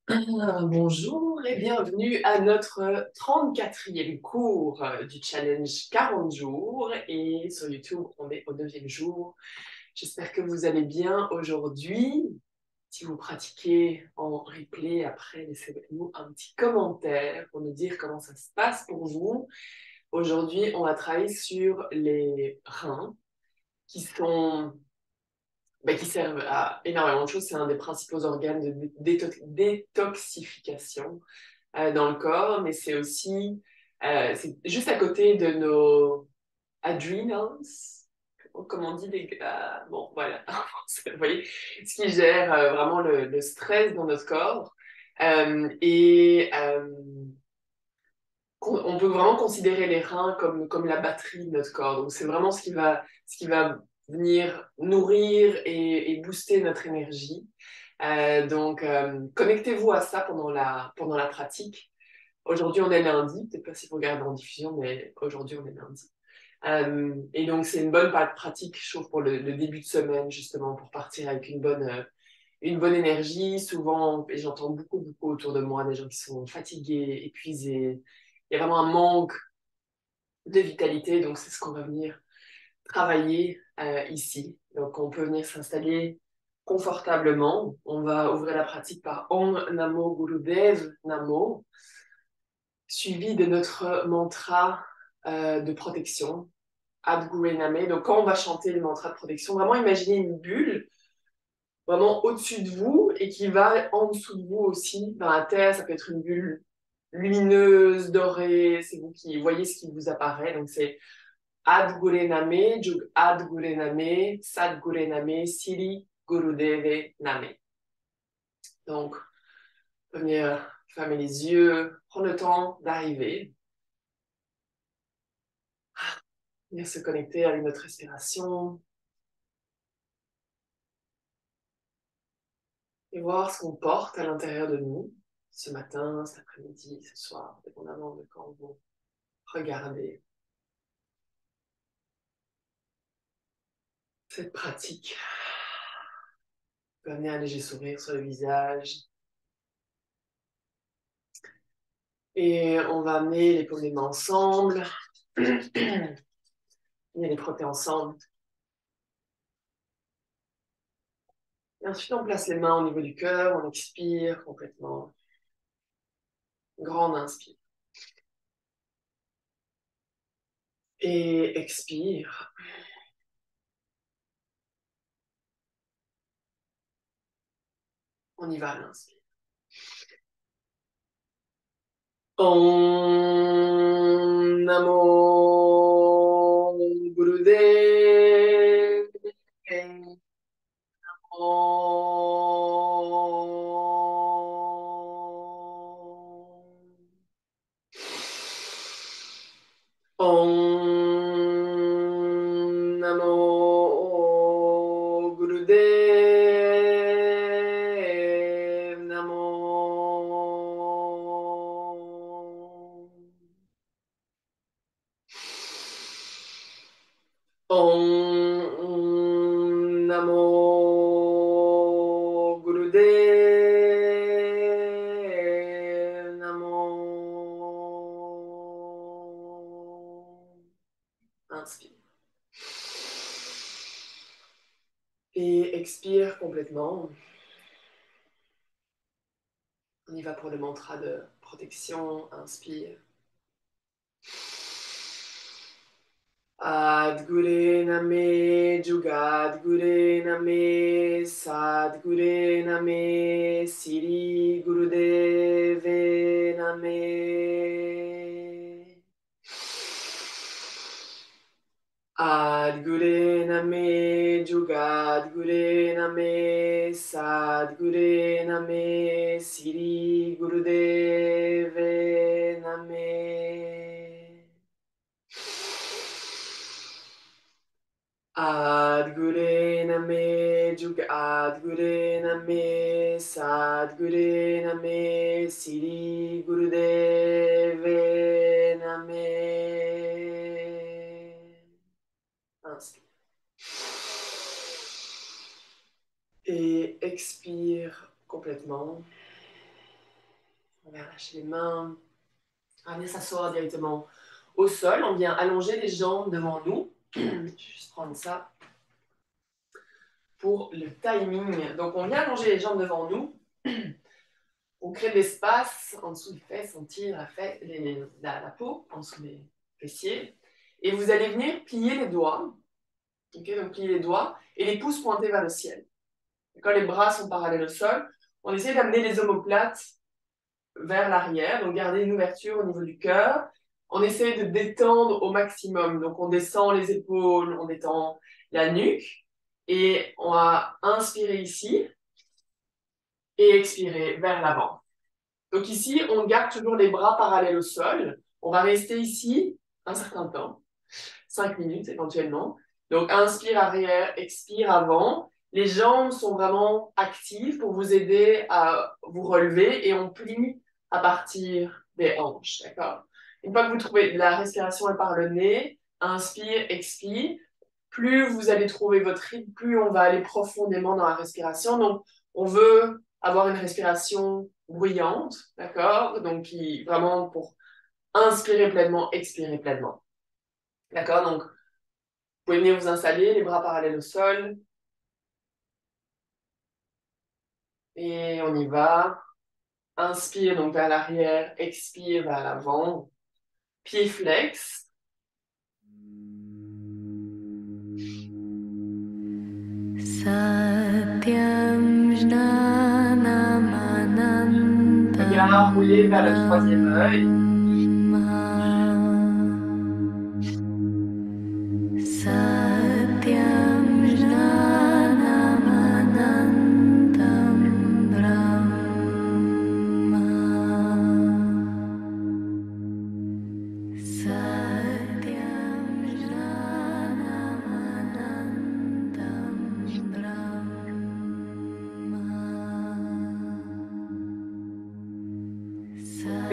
Bonjour et bienvenue à notre 34e cours du challenge 40 jours et sur YouTube on est au 9e jour. J'espère que vous allez bien aujourd'hui. Si vous pratiquez en replay après, laissez-nous un petit commentaire pour nous dire comment ça se passe pour vous. Aujourd'hui on va travailler sur les reins qui sont qui servent à énormément de choses. C'est un des principaux organes de détoxification dans le corps, mais c'est juste à côté de nos adrenals, comme on dit, bon, voilà, vous voyez, ce qui gère vraiment le stress dans notre corps. Et on peut vraiment considérer les reins comme la batterie de notre corps. Donc, c'est vraiment ce qui va venir nourrir et booster notre énergie. Connectez-vous à ça pendant la pratique. Aujourd'hui, on est lundi. Peut-être pas si vous regardez en diffusion, mais aujourd'hui, on est lundi. Et donc, c'est une bonne pratique, je trouve, pour le début de semaine, justement, pour partir avec une bonne énergie. Souvent, et j'entends beaucoup, beaucoup autour de moi des gens qui sont fatigués, épuisés. Il y a vraiment un manque de vitalité, donc c'est ce qu'on va venir travailler ici. Donc, on peut venir s'installer confortablement. On va ouvrir la pratique par Om Namo Gurudev Namo, suivi de notre mantra de protection, Ad Gure Name. Donc, quand on va chanter le mantra de protection, vraiment imaginez une bulle vraiment au-dessus de vous et qui va en dessous de vous aussi, dans la terre. Ça peut être une bulle lumineuse, dorée, c'est vous qui voyez ce qui vous apparaît. Donc, c'est Ad Gure Name, Jug Ad Gure Name, Sad Gure Name, Siri Gurudeve Name. Donc, on peut venir fermer les yeux, prendre le temps d'arriver, venir se connecter avec notre respiration et voir ce qu'on porte à l'intérieur de nous, ce matin, cet après-midi, ce soir, dépendamment de quand vous regardez cette pratique. On peut amener un léger sourire sur le visage. Et on va amener les paumes des mains ensemble. Et les frotter ensemble. Et ensuite, on place les mains au niveau du cœur. On expire complètement. Grande inspire. Et expire. On y va à l'inspire. Om Namo Gurudev Om Namo Gurudev Namo. Om Namo Gurudev Namo. Inspire. Et expire complètement. On y va pour le mantra de protection. Inspire. Adgure Name, Jugadgure Name, Sadgure Name, Siri Gurudeve Name. Adgure Name, Jugadgure Name, Sadgure Name, Siri Gurudeve Name. Adgure Name, Jugadgure Name, Sadgure Name, Siri Gurudeve Name. Inspire. Et expire complètement. On va lâcher les mains. On va venir s'asseoir directement au sol. On vient allonger les jambes devant nous. Je vais juste prendre ça pour le timing. Donc, on vient allonger les jambes devant nous. On crée de l'espace en dessous des fesses. On tire la peau en dessous des fessiers. Et vous allez venir plier les doigts. Okay, donc, plier les doigts et les pouces pointés vers le ciel. Quand les bras sont parallèles au sol, on essaie d'amener les omoplates vers l'arrière, donc garder une ouverture au niveau du cœur. On essaie de détendre au maximum, donc on descend les épaules, on détend la nuque, et on va inspirer ici, et expirer vers l'avant. Donc ici, on garde toujours les bras parallèles au sol. On va rester ici un certain temps, 5 minutes éventuellement. Donc inspire arrière, expire avant. Les jambes sont vraiment actives pour vous aider à vous relever et on plie à partir des hanches, d'accord? Une fois que vous trouvez la respiration par le nez, inspire, expire. Plus vous allez trouver votre rythme, plus on va aller profondément dans la respiration. Donc, on veut avoir une respiration bruyante, d'accord? Donc, qui vraiment pour inspirer pleinement, expirer pleinement. D'accord? Donc, vous pouvez venir vous installer, les bras parallèles au sol. Et on y va. Inspire donc vers l'arrière, expire vers l'avant. Pied flex. Regard roulé vers le troisième œil.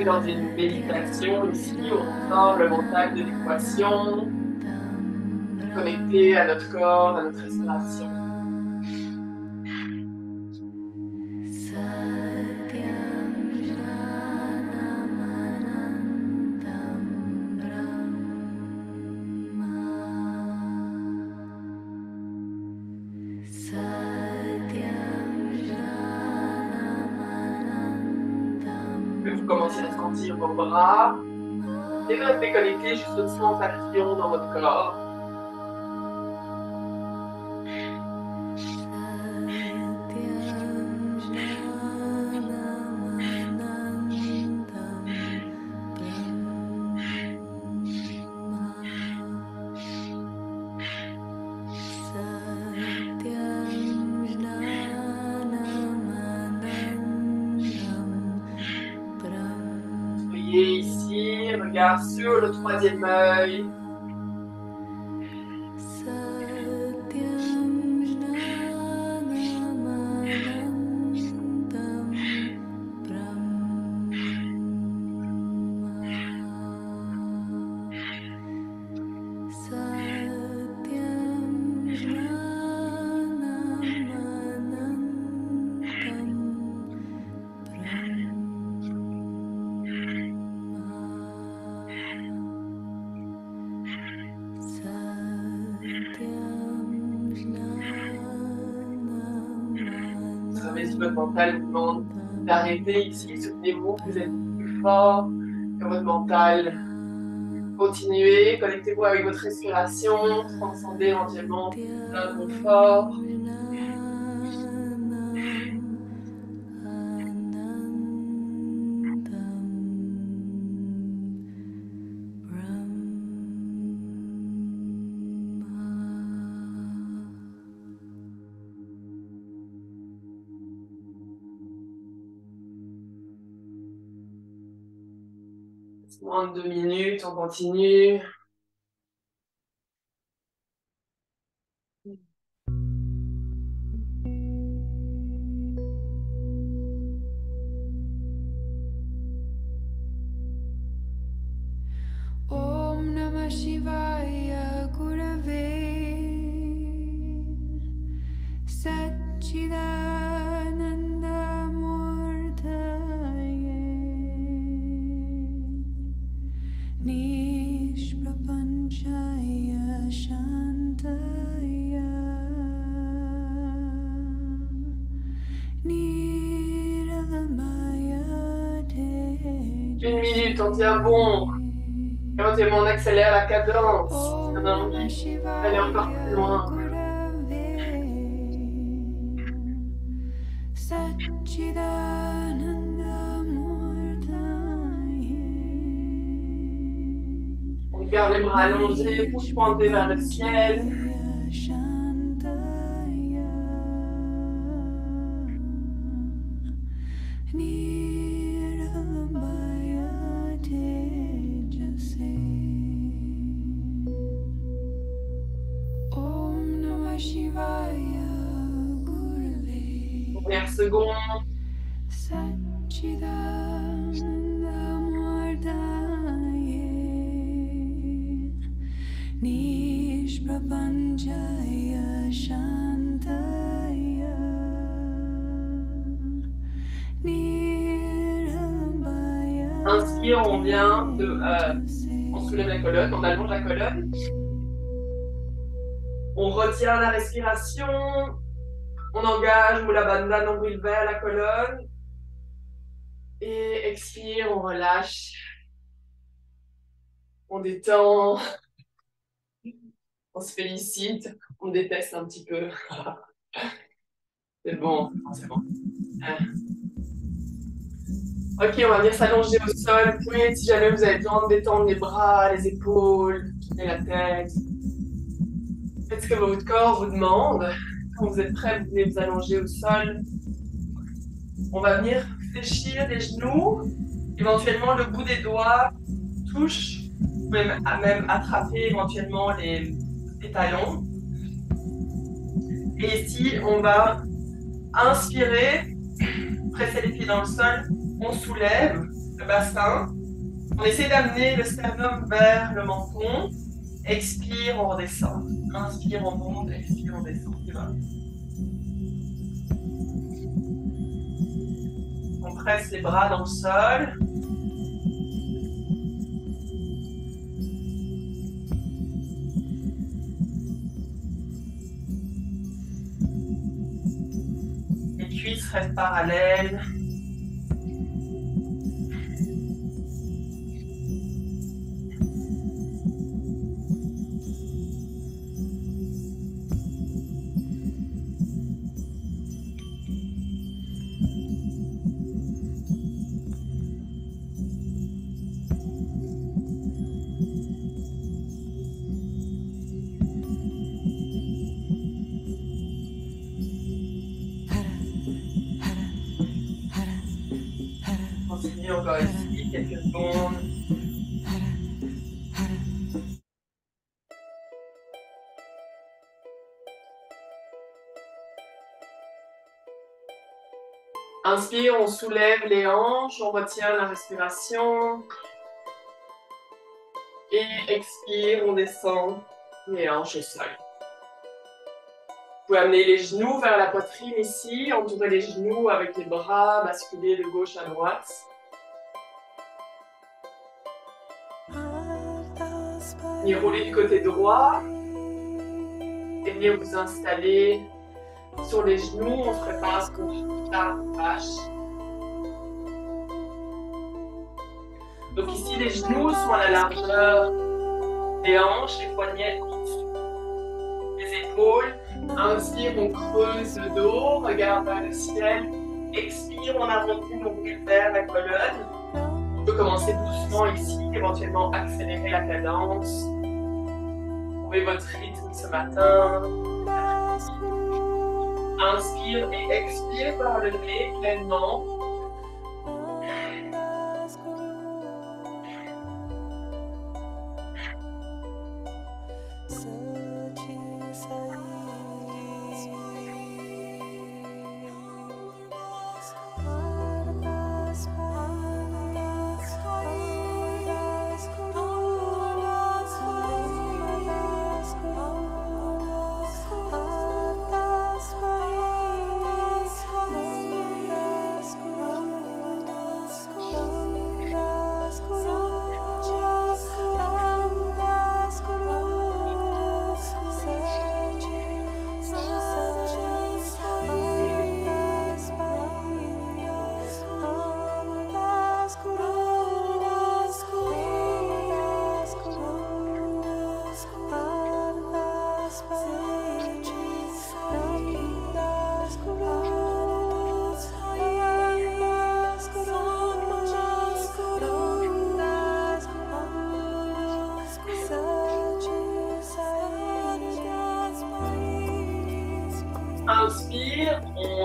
Dans une méditation ici, on sort le mental de l'équation, connecté à notre corps, à notre respiration. Vous commencez à sentir vos bras et vous restez connecté juste aux sensations dans votre corps. Soyez ici, regard sur le troisième œil. Si votre mental vous demande d'arrêter ici, souvenez-vous que vous êtes plus fort que votre mental. Continuez, connectez-vous avec votre respiration, transcendez éventuellement l'inconfort. Moins de 2 minutes, on continue. Om Namah Shivaya Gurave Satchidananda Murtaye minutes, on tient bon. Éventuellement, on accélère la cadence. On a envie d'aller encore plus loin. On garde les bras allongés, pouce pointé vers le ciel. Première seconde. Inspire, on vient de... on soulève la colonne, on allonge la colonne. On retient la respiration. On engage Mula Bandha, nombril vers la colonne. Et expire, on relâche. On détend. On se félicite. On déteste un petit peu. C'est bon, c'est bon. Ok, on va venir s'allonger au sol. Puis, si jamais vous avez besoin de détendre les bras, les épaules, et la tête, faites ce que votre corps vous demande. Quand vous êtes prêts, vous venez vous allonger au sol. On va venir fléchir les genoux. Éventuellement, le bout des doigts touche. Vous pouvez même attraper éventuellement les talons. Et ici, on va inspirer, presser les pieds dans le sol. On soulève le bassin. On essaie d'amener le sternum vers le menton. Expire, on redescend. Inspire, on monte. Expire, on descend. Tu vois. On presse les bras dans le sol. Les cuisses restent parallèles. Continue encore ici, quelques secondes. Inspire, on soulève les hanches, on retient la respiration. Et expire, on descend les hanches au sol. Vous pouvez amener les genoux vers la poitrine ici, entourer les genoux avec les bras, basculer de gauche à droite. Et rouler du côté droit. Et venir vous installer sur les genoux, on se prépare pour la vache. Donc ici, les genoux sont à la largeur des hanches, les poignets en dessous des épaules. Inspire, on creuse le dos, regarde vers le ciel. Expire, on arrondit nos bras vers la colonne. On peut commencer doucement ici, éventuellement accélérer la cadence. Trouvez votre rythme ce matin. Inspire et expire par le nez pleinement.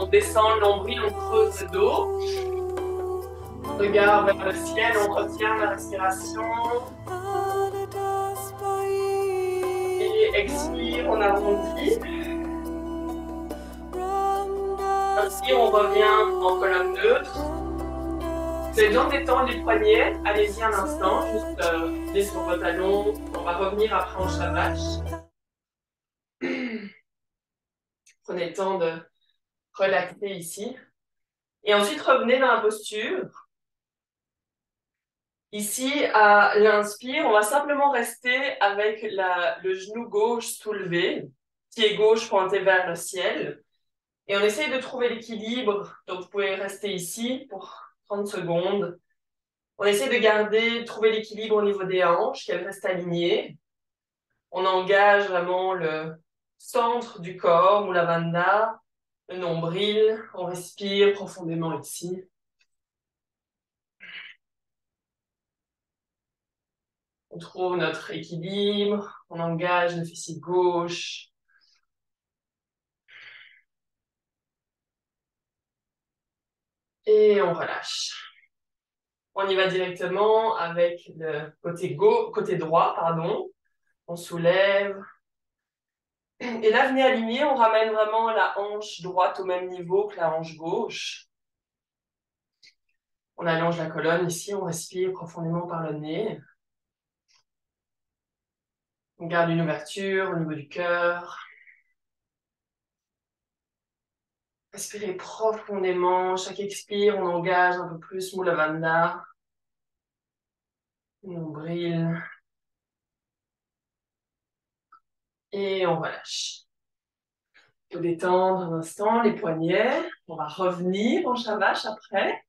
descend le nombril, on creuse le dos. Regard vers le ciel, on retient la respiration. Et expire, on arrondit. Ainsi, on revient en colonne neutre. Vous avez besoin de détendre les poignets. Allez-y un instant, juste les sur vos talons. On va revenir après en shavash. Prenez le temps de relaxer ici. Et ensuite, revenez dans la posture. Ici, à l'inspire, on va simplement rester avec le genou gauche soulevé, pied gauche pointé vers le ciel. Et on essaye de trouver l'équilibre. Donc, vous pouvez rester ici pour 30 secondes. On essaie de trouver l'équilibre au niveau des hanches, qu'elles restent alignées. On engage vraiment le centre du corps, Mulavandha, le nombril. On respire profondément ici. On trouve notre équilibre. On engage le fessier gauche. Et on relâche. On y va directement avec le côté droit, pardon. On soulève. Et là, venez aligner, on ramène vraiment la hanche droite au même niveau que la hanche gauche. On allonge la colonne ici, on respire profondément par le nez. On garde une ouverture au niveau du cœur. Respirez profondément. Chaque expire, on engage un peu plus Mulavandha. Nombril. Et on relâche. Il faut détendre un instant les poignets. On va revenir en shavash après.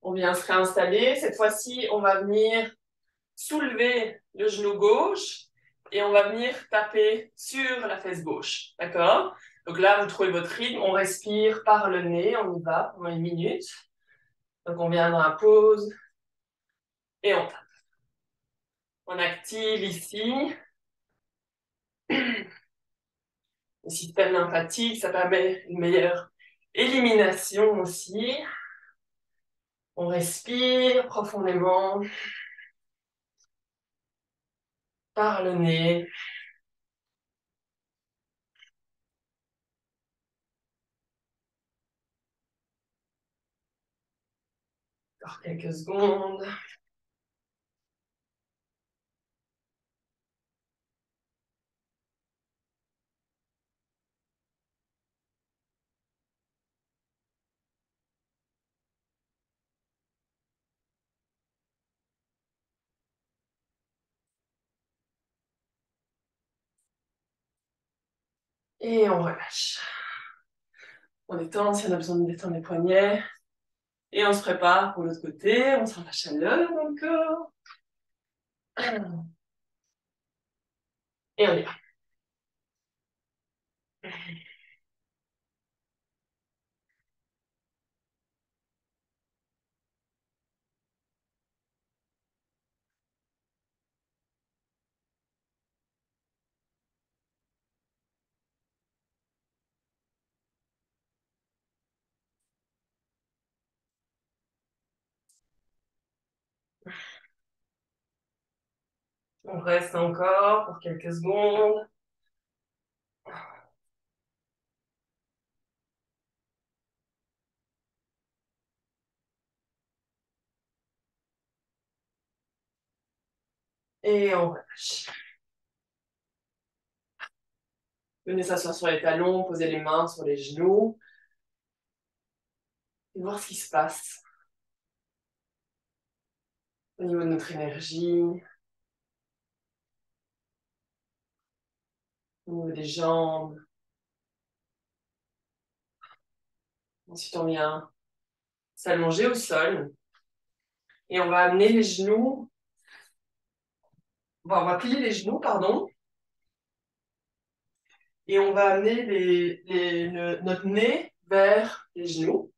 On vient se réinstaller. Cette fois-ci, on va venir soulever le genou gauche et on va venir taper sur la fesse gauche. D'accord? Donc là, vous trouvez votre rythme. On respire par le nez. On y va pendant 1 minute. Donc on vient dans la pause et on tape. On active ici le système lymphatique. Ça permet une meilleure élimination aussi. On respire profondément par le nez. Encore quelques secondes. Et on relâche. On détend si on a besoin de détendre les poignets. Et on se prépare pour l'autre côté. On sent la chaleur dans le corps. Et on y va. On reste encore pour quelques secondes. Et on relâche. Venez s'asseoir sur les talons, poser les mains sur les genoux. Et voir ce qui se passe au niveau de notre énergie, au niveau des jambes. Ensuite, on vient s'allonger au sol. Et on va amener les genoux. On va plier les genoux, pardon. Et on va amener notre nez vers les genoux.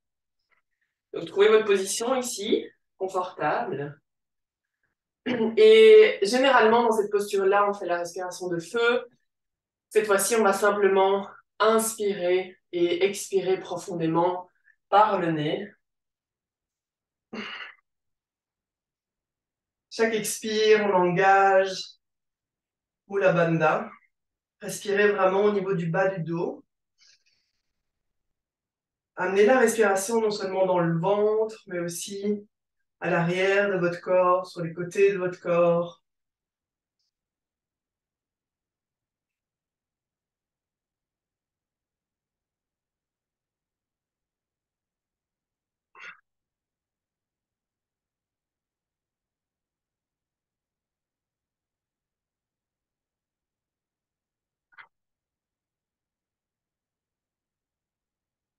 Donc, trouvez votre position ici, confortable. Et généralement, dans cette posture-là, on fait la respiration de feu. Cette fois-ci, on va simplement inspirer et expirer profondément par le nez. Chaque expire, on engage Mula Bandha. Respirez vraiment au niveau du bas du dos. Amenez la respiration non seulement dans le ventre, mais aussi à l'arrière de votre corps, sur les côtés de votre corps.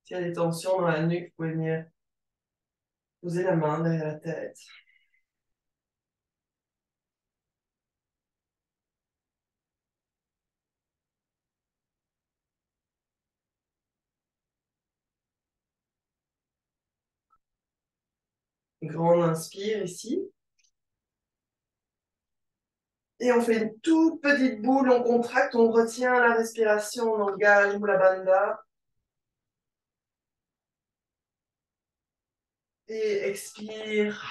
S'il y a des tensions dans la nuque, vous pouvez venir poser la main derrière la tête. Grande inspire ici. Et on fait une toute petite boule, on contracte, on retient la respiration, on engage Mula Bandha. Et expire.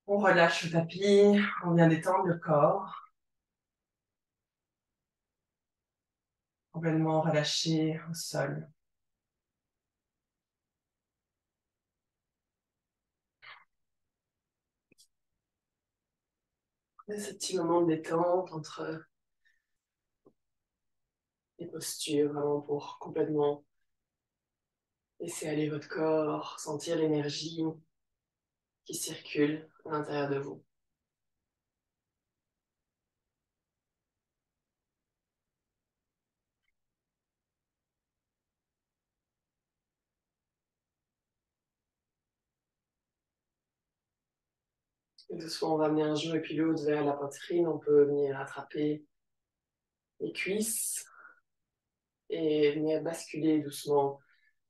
On relâche le tapis, on vient détendre le corps. Complètement relâché au sol. Et ce petit moment de détente entre les postures, vraiment pour complètement laisser aller votre corps, sentir l'énergie qui circule à l'intérieur de vous. Et doucement, on va amener un genou et puis l'autre vers la poitrine. On peut venir attraper les cuisses et venir basculer doucement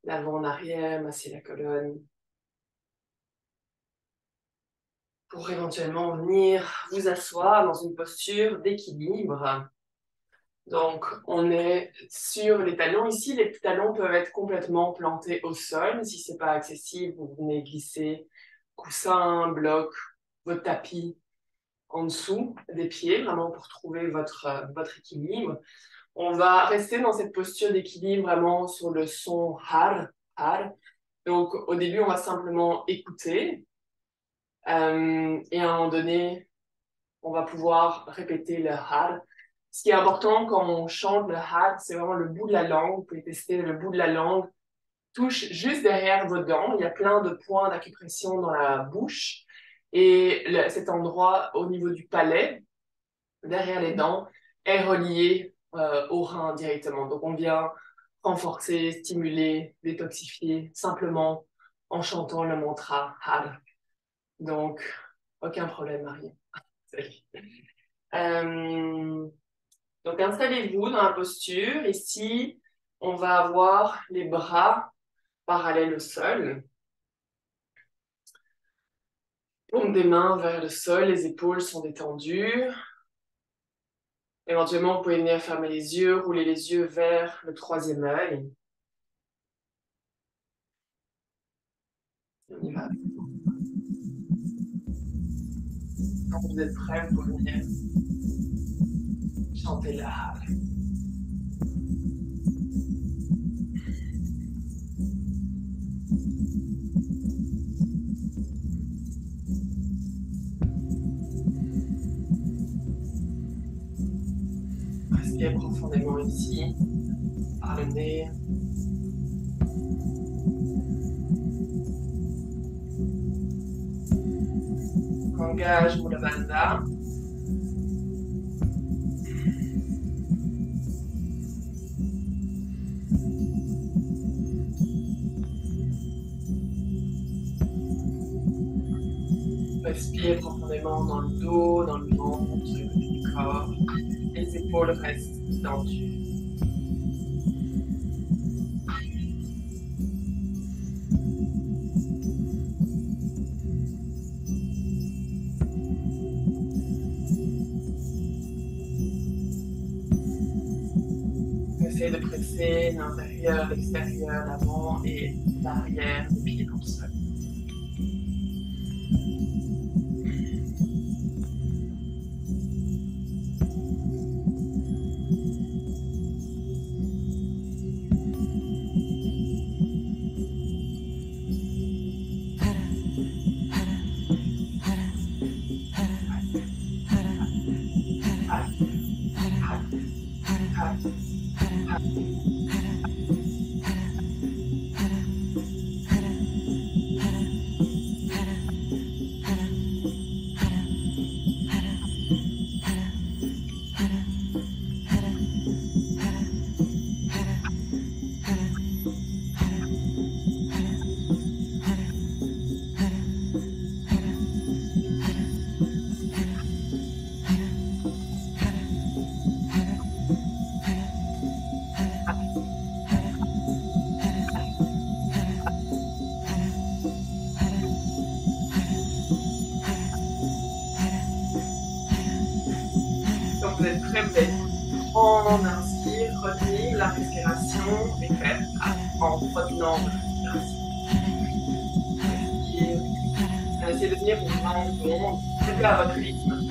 l'avant en arrière, masser la colonne. Pour éventuellement venir vous asseoir dans une posture d'équilibre. Donc, on est sur les talons. Ici, les talons peuvent être complètement plantés au sol. Si ce n'est pas accessible, vous venez glisser coussin, bloc, votre tapis en dessous des pieds, vraiment pour trouver votre équilibre. On va rester dans cette posture d'équilibre vraiment sur le son har, har. Donc, au début, on va simplement écouter. Et à un moment donné, on va pouvoir répéter le har. Ce qui est important quand on chante le har, c'est vraiment le bout de la langue. Vous pouvez tester le bout de la langue. Touche juste derrière vos dents. Il y a plein de points d'acupression dans la bouche. Et cet endroit au niveau du palais, derrière les dents, est relié au rein directement. Donc on vient renforcer, stimuler, détoxifier simplement en chantant le mantra har. Donc, aucun problème, Marie. Donc, installez-vous dans la posture. Ici, on va avoir les bras parallèles au sol. Paume des mains vers le sol, les épaules sont détendues. Éventuellement, vous pouvez venir fermer les yeux, rouler les yeux vers le troisième œil. On y va. Quand vous êtes prêts, vous pouvez venir chanter la har. Respirez profondément ici, par le nez. Engage Mula Bandha. Respirez profondément dans le dos, dans le ventre, sur le côté du corps. Les épaules restent tendues. relaxer l'intérieur, l'extérieur, l'avant et l'arrière des pieds dans le sol. Quand vous êtes prêt, vous allez prendre, inspire, retenir la respiration et faire en retenant votre respiration. Expire. Essayez de tenir vos jambes rondes, faites à votre rythme.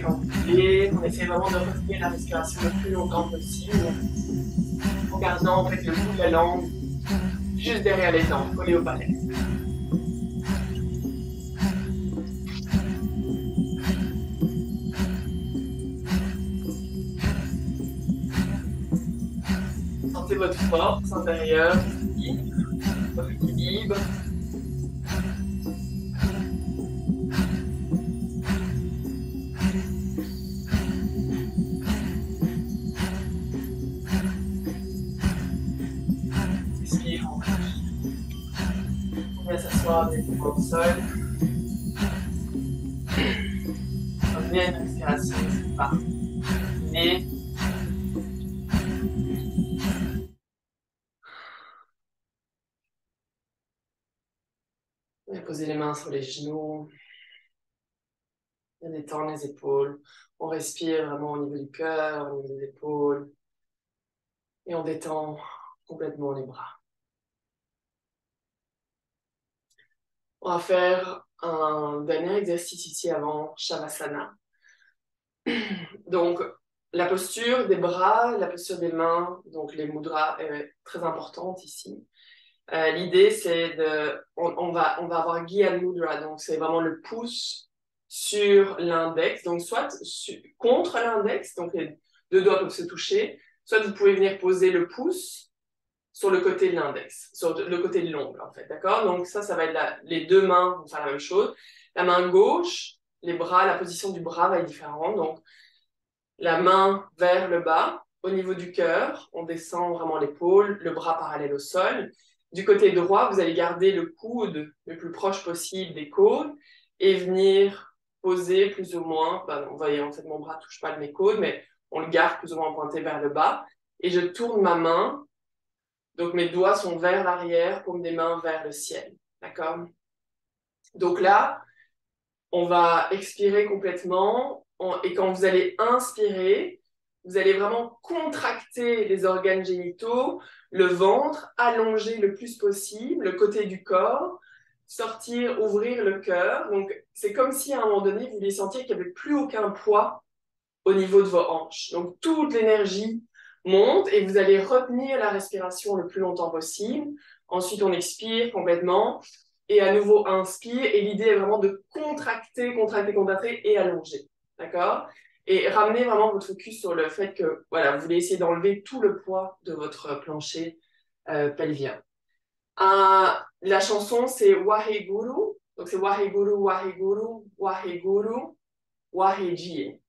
Quand vous voulez, on essaie vraiment de retenir la respiration le plus longtemps possible en gardant en fait le bout de la langue juste derrière les dents, collé au palais. Sentez votre force intérieure, votre équilibre. Directement au sol. Revenez à une respiration, c'est parti. Posez les mains sur les genoux. On détend les épaules. On respire vraiment au niveau du cœur, au niveau des épaules. Et on détend complètement les bras. On va faire un dernier exercice ici avant Shavasana. Donc, la posture des bras, la posture des mains, donc les mudras est très importante ici. L'idée, c'est on va avoir Gyan Mudra, donc c'est vraiment le pouce sur l'index, donc soit contre l'index, donc les deux doigts peuvent se toucher, soit vous pouvez venir poser le pouce sur le côté de l'index, sur le côté de l'ongle en fait, d'accord? Donc ça va être les deux mains vont faire la même chose. La main gauche, les bras, la position du bras va être différente, donc la main vers le bas, au niveau du cœur, on descend vraiment l'épaule, le bras parallèle au sol. Du côté droit, vous allez garder le coude le plus proche possible des côtes et venir poser plus ou moins, vous voyez en fait mon bras ne touche pas de mes côtes, mais on le garde plus ou moins pointé vers le bas et je tourne ma main. Donc, mes doigts sont vers l'arrière, paume des mains vers le ciel. D'accord? Donc là, on va expirer complètement. Et quand vous allez inspirer, vous allez vraiment contracter les organes génitaux, le ventre, allonger le plus possible, le côté du corps, sortir, ouvrir le cœur. Donc, c'est comme si à un moment donné, vous vouliez sentir qu'il n'y avait plus aucun poids au niveau de vos hanches. Donc, toute l'énergie monte et vous allez retenir la respiration le plus longtemps possible. Ensuite, on expire complètement et à nouveau inspire. Et l'idée est vraiment de contracter et allonger. D'accord? Et ramener vraiment votre focus sur le fait que voilà, vous voulez essayer d'enlever tout le poids de votre plancher pelvien. La chanson, c'est Waheguru. Donc, c'est Waheguru, Waheguru, Waheguru, Wahejiye.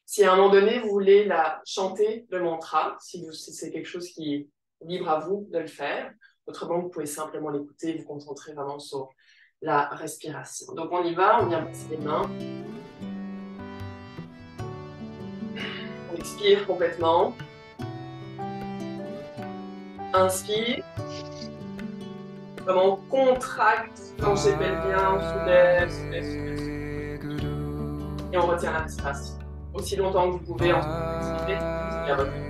Si à un moment donné, vous voulez la chanter, le mantra, si c'est quelque chose qui est libre à vous de le faire, Autrement, vous pouvez simplement l'écouter et vous concentrer vraiment sur la respiration. Donc on y va, on vient passer les mains. On expire complètement. Inspire. Vraiment, on contracte quand j'ai pelvien, on soulève. Et on retient la respiration. Aussi longtemps que vous pouvez, ensuite vous expirez. Et à votre rythme.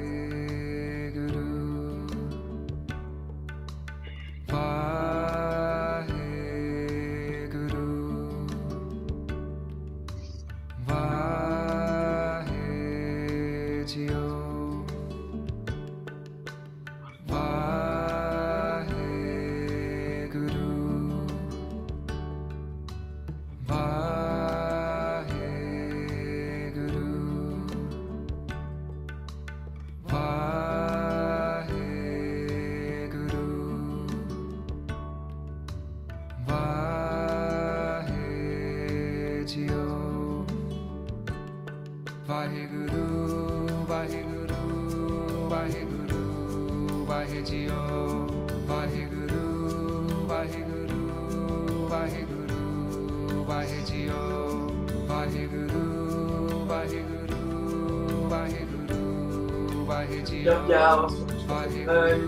Le regard sur votre œil.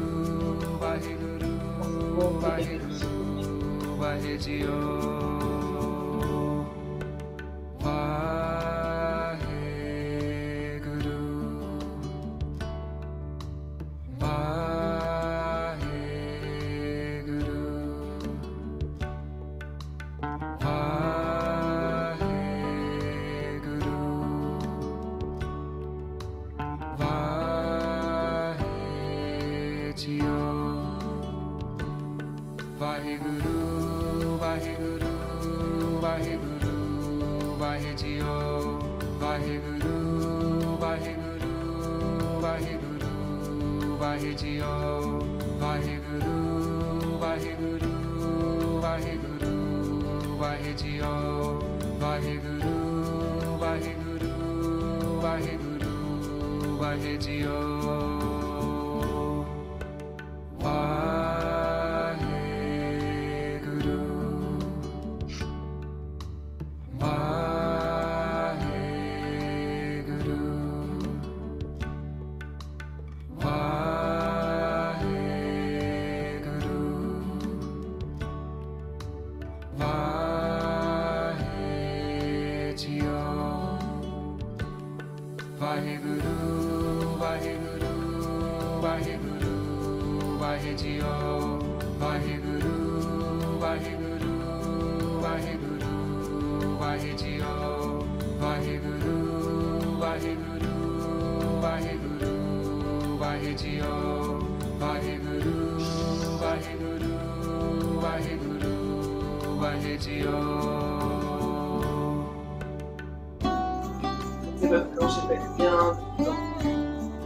C'est votre plancher pelvien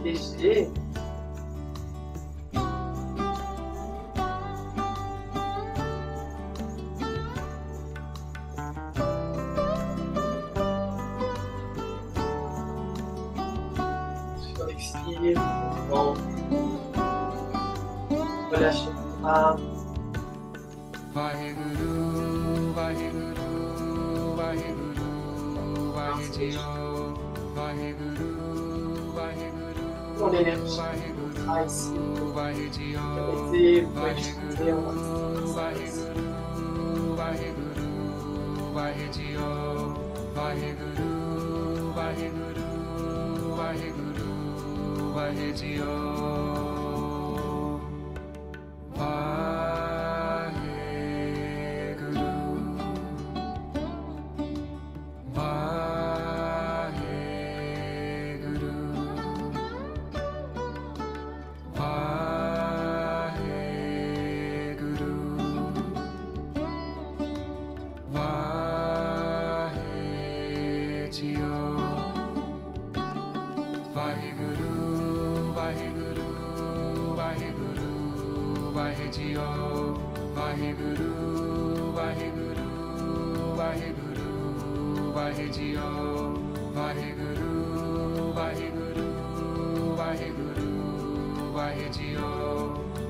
léger. Ensuite, on expire. On relâche les bras. Pour l'énergie qu'on sera ici, arrêtez, vous pouvez l'utiliser en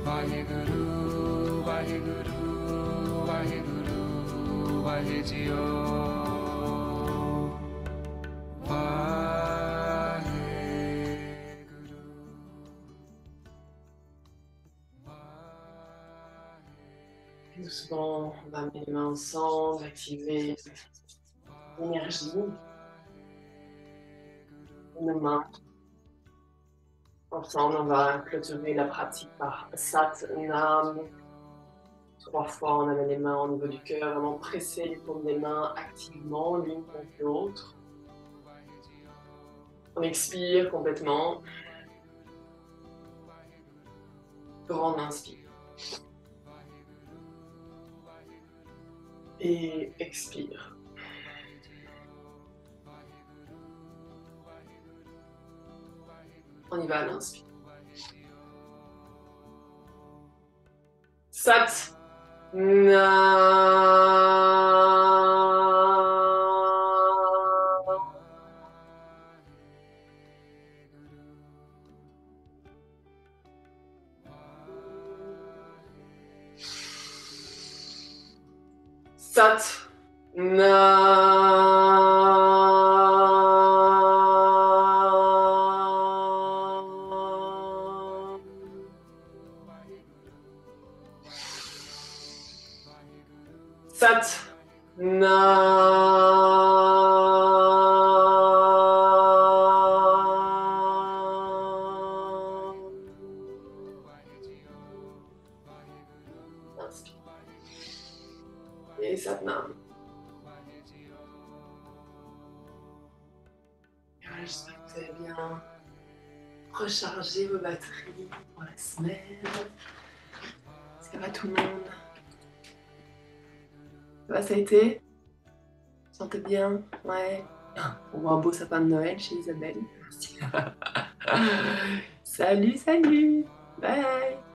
Vaheguru, Vaheguru, Vaheguru, Vahejio. Doucement, on va mettre les mains ensemble, activer l'énergie de nos mains. Ensemble, on va clôturer la pratique par Sat Nam. 3 fois, on amène les mains au niveau du cœur, vraiment presser les paumes des mains activement, l'une contre l'autre. On expire complètement. Grande inspire. Et expire. On y va à l'inspire. Sat Nam. Sat Nam. Sat Nam. Inspire. Et Sat Nam. Voilà, j'espère que vous avez bien rechargé vos batteries pour la semaine. Ça va tout le monde? Ça va, ça a été? Vous sentez bien? Ouais. On voit un beau sapin de Noël chez Isabelle. Merci. Salut, salut. Bye.